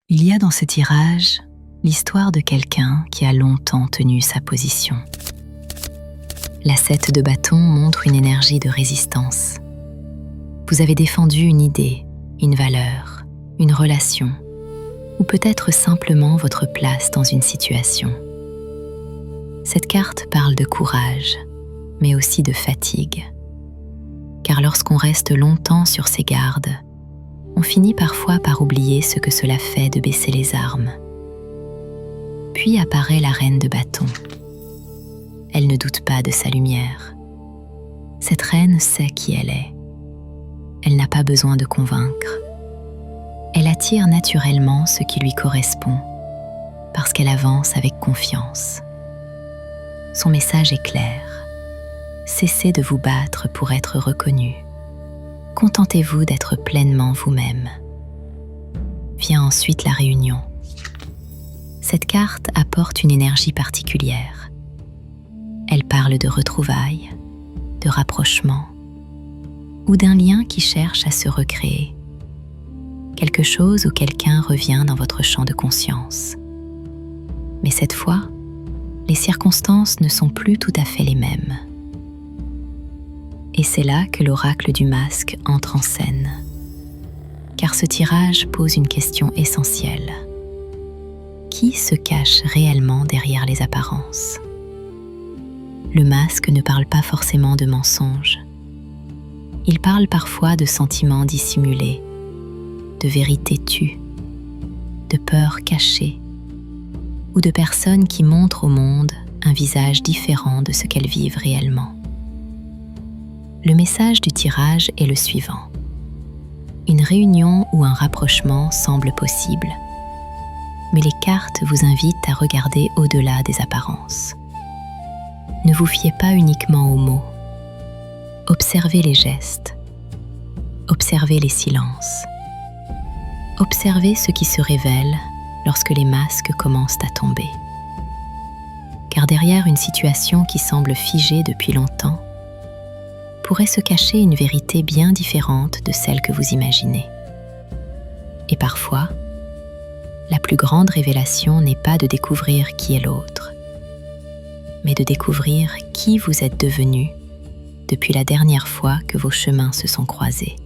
Il y a dans ce tirage l'histoire de quelqu'un qui a longtemps tenu sa position. La 7 de bâton montre une énergie de résistance. Vous avez défendu une idée, une valeur, une relation, ou peut-être simplement votre place dans une situation. Cette carte parle de courage, mais aussi de fatigue. Car lorsqu'on reste longtemps sur ses gardes, on finit parfois par oublier ce que cela fait de baisser les armes. Puis apparaît la reine de bâton. Elle ne doute pas de sa lumière. Cette reine sait qui elle est. Elle n'a pas besoin de convaincre. Elle attire naturellement ce qui lui correspond, parce qu'elle avance avec confiance. Son message est clair. Cessez de vous battre pour être reconnu. Contentez-vous d'être pleinement vous-même. Vient ensuite la réunion. Cette carte apporte une énergie particulière. Elle parle de retrouvailles, de rapprochement, ou d'un lien qui cherche à se recréer. Quelque chose ou quelqu'un revient dans votre champ de conscience. Mais cette fois, les circonstances ne sont plus tout à fait les mêmes. Et c'est là que l'oracle du masque entre en scène. Car ce tirage pose une question essentielle. Qui se cache réellement derrière les apparences ? Le masque ne parle pas forcément de mensonges. Il parle parfois de sentiments dissimulés, de vérités tues, de peurs cachées, ou de personnes qui montrent au monde un visage différent de ce qu'elles vivent réellement. Le message du tirage est le suivant. Une réunion ou un rapprochement semble possible, mais les cartes vous invitent à regarder au-delà des apparences. Ne vous fiez pas uniquement aux mots. Observez les gestes. Observez les silences. Observez ce qui se révèle lorsque les masques commencent à tomber. Car derrière une situation qui semble figée depuis longtemps, pourrait se cacher une vérité bien différente de celle que vous imaginez. Et parfois, la plus grande révélation n'est pas de découvrir qui est l'autre, mais de découvrir qui vous êtes devenu depuis la dernière fois que vos chemins se sont croisés.